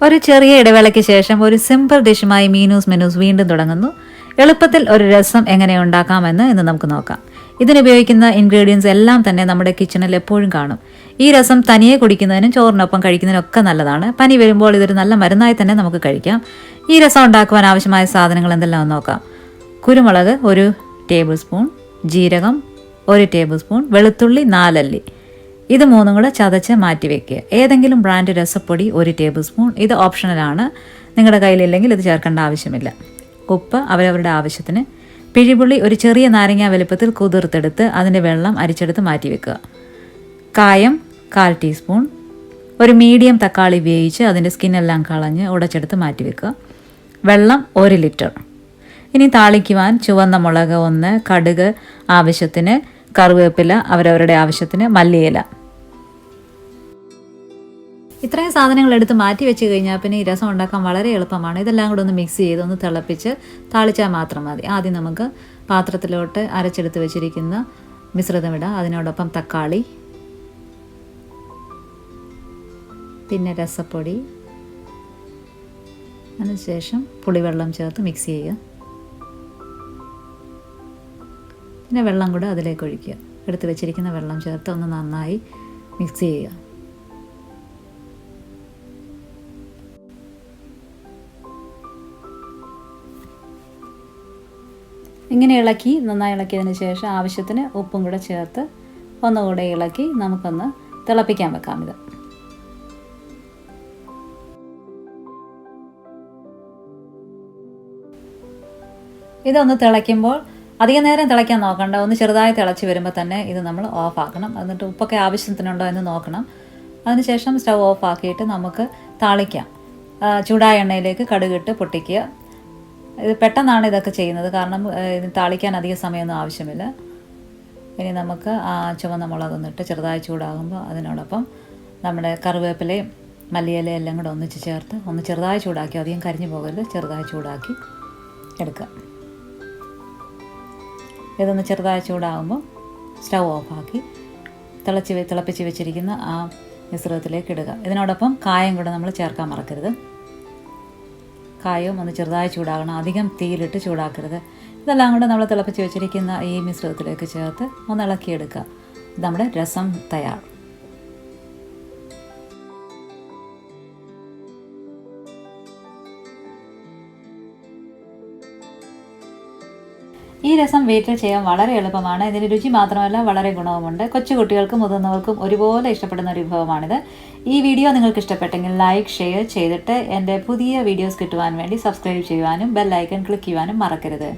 ഒരു ചെറിയ ഇടവേളയ്ക്ക് ശേഷം ഒരു സിമ്പിൾ ഡിഷുമായി മീനൂസ് മെനൂസ് വീണ്ടും തുടങ്ങുന്നു. എളുപ്പത്തിൽ ഒരു രസം എങ്ങനെ ഉണ്ടാക്കാമെന്ന് ഇന്ന് നമുക്ക് നോക്കാം. ഇതിനുപയോഗിക്കുന്ന ഇൻഗ്രീഡിയൻസ് എല്ലാം തന്നെ നമ്മുടെ കിച്ചണിൽ എപ്പോഴും കാണും. ഈ രസം തനിയെ കുടിക്കുന്നതിനും ചോറിനൊപ്പം കഴിക്കുന്നതിനൊക്കെ നല്ലതാണ്. പനി വരുമ്പോൾ ഇതൊരു നല്ല മരുന്നായി തന്നെ നമുക്ക് കഴിക്കാം. ഈ രസം ഉണ്ടാക്കുവാൻ ആവശ്യമായ സാധനങ്ങൾ എന്തെല്ലാം നോക്കാം. കുരുമുളക് 1 ടേബിൾ സ്പൂൺ, ജീരകം 1 ടേബിൾ സ്പൂൺ, വെളുത്തുള്ളി 4 അല്ലി. ഇത് മൂന്നും കൂടെ ചതച്ച് മാറ്റി വെക്കുക. ഏതെങ്കിലും ബ്രാൻഡ് രസപ്പൊടി 1 ടേബിൾ സ്പൂൺ. ഇത് ഓപ്ഷണലാണ്, നിങ്ങളുടെ കയ്യിലില്ലെങ്കിൽ ഇത് ചേർക്കേണ്ട ആവശ്യമില്ല. ഉപ്പ് അവരവരുടെ ആവശ്യത്തിന്. പിഴിപുള്ളി ഒരു ചെറിയ നാരങ്ങ വലുപ്പത്തിൽ കുതിർത്തെടുത്ത് അതിൻ്റെ വെള്ളം അരിച്ചെടുത്ത് മാറ്റി വെക്കുക. കായം 1/4 ടീസ്പൂൺ. ഒരു മീഡിയം തക്കാളി വേവിച്ച് അതിൻ്റെ സ്കിന്നെല്ലാം കളഞ്ഞ് ഉടച്ചെടുത്ത് മാറ്റി വെക്കുക. വെള്ളം 1 ലിറ്റർ. ഇനി താളിക്കുവാൻ ചുവന്ന മുളക് 1, കടുക് ആവശ്യത്തിന്, കറിവേപ്പില അവരവരുടെ ആവശ്യത്തിന്, മല്ലിയില. ഇത്രയും സാധനങ്ങൾ എടുത്ത് മാറ്റി വെച്ച് കഴിഞ്ഞാൽ പിന്നെ ഈ രസം ഉണ്ടാക്കാൻ വളരെ എളുപ്പമാണ്. ഇതെല്ലാം കൂടെ ഒന്ന് മിക്സ് ചെയ്ത് ഒന്ന് തിളപ്പിച്ച് താളിച്ചാൽ മാത്രം മതി. ആദ്യം നമുക്ക് പാത്രത്തിലോട്ട് അരച്ചെടുത്ത് വെച്ചിരിക്കുന്ന മിശ്രിതം ഇടാം. അതിനോടൊപ്പം തക്കാളി, പിന്നെ രസപ്പൊടി, അതിനുശേഷം പുളിവെള്ളം ചേർത്ത് മിക്സ് ചെയ്യുക. പിന്നെ വെള്ളം കൂടെ അതിലേക്ക് ഒഴിക്കുക. എടുത്ത് വെച്ചിരിക്കുന്ന വെള്ളം ചേർത്ത് ഒന്ന് നന്നായി മിക്സ് ചെയ്യുക. ഇങ്ങനെ നന്നായി ഇളക്കിയതിന് ശേഷം ആവശ്യത്തിന് ഉപ്പും കൂടെ ചേർത്ത് ഒന്നുകൂടെ ഇളക്കി നമുക്കൊന്ന് തിളപ്പിക്കാൻ വെക്കാം. ഇതൊന്ന് തിളയ്ക്കുമ്പോൾ അധികം നേരം തിളയ്ക്കാൻ നോക്കണ്ട. ഒന്ന് ചെറുതായി തിളച്ച് വരുമ്പോൾ തന്നെ ഇത് നമ്മൾ ഓഫ് ആക്കണം. എന്നിട്ട് ഉപ്പൊക്കെ ആവശ്യത്തിനുണ്ടോ എന്ന് നോക്കണം. അതിനുശേഷം സ്റ്റൗ ഓഫ് ആക്കിയിട്ട് നമുക്ക് താളിക്കാം. ചൂടായ എണ്ണയിലേക്ക് കടുകിട്ട് പൊട്ടിക്കുക. ഇത് പെട്ടെന്നാണ് ഇതൊക്കെ ചെയ്യുന്നത്, കാരണം ഇത് താളിക്കാൻ അധികം സമയമൊന്നും ആവശ്യമില്ല. ഇനി നമുക്ക് ചുവന്ന മുളകൊന്നിട്ട് ചെറുതായി ചൂടാകുമ്പോൾ അതിനോടൊപ്പം നമ്മുടെ കറിവേപ്പിലയും മല്ലിയിലയും എല്ലാം കൂടെ ഒന്നിച്ച് ചേർത്ത് ഒന്ന് ചെറുതായി ചൂടാക്കി, അധികം കരിഞ്ഞു പോകരുത്, ചെറുതായി ചൂടാക്കി എടുക്കുക. ഇതൊന്ന് ചെറുതായി ചൂടാകുമ്പോൾ സ്റ്റൗ ഓഫാക്കി തിളപ്പിച്ച് വെച്ചിരിക്കുന്ന ആ മിശ്രിതത്തിലേക്ക് ഇടുക. ഇതിനോടൊപ്പം കായം കൂടെ നമ്മൾ ചേർക്കാൻ മറക്കരുത്. കായവും ഒന്ന് ചെറുതായി ചൂടാകണം, അധികം തീയിലിട്ട് ചൂടാക്കരുത്. ഇതെല്ലാം കൂടെ നമ്മൾ തിളപ്പിച്ച് വെച്ചിരിക്കുന്ന ഈ മിശ്രിതത്തിലേക്ക് ചേർത്ത് ഒന്ന് ഇളക്കിയെടുക്കുക. നമ്മുടെ രസം തയ്യാർ. ഈ രസം വീട്ടിൽ ചെയ്യാൻ വളരെ എളുപ്പമാണ്. ഇതിന് രുചി മാത്രമല്ല വളരെ ഗുണവുമുണ്ട്. കൊച്ചുകുട്ടികൾക്കും മുതിർന്നവർക്കും ഒരുപോലെ ഇഷ്ടപ്പെടുന്ന ഒരു വിഭവമാണിത്. ഈ വീഡിയോ നിങ്ങൾക്ക് ഇഷ്ടപ്പെട്ടെങ്കിൽ ലൈക്ക്, ഷെയർ ചെയ്തിട്ട് എൻ്റെ പുതിയ വീഡിയോസ് കിട്ടുവാൻ വേണ്ടി സബ്സ്ക്രൈബ് ചെയ്യുവാനും ബെൽ ഐക്കൺ ക്ലിക്ക് ചെയ്യുവാനും മറക്കരുത്.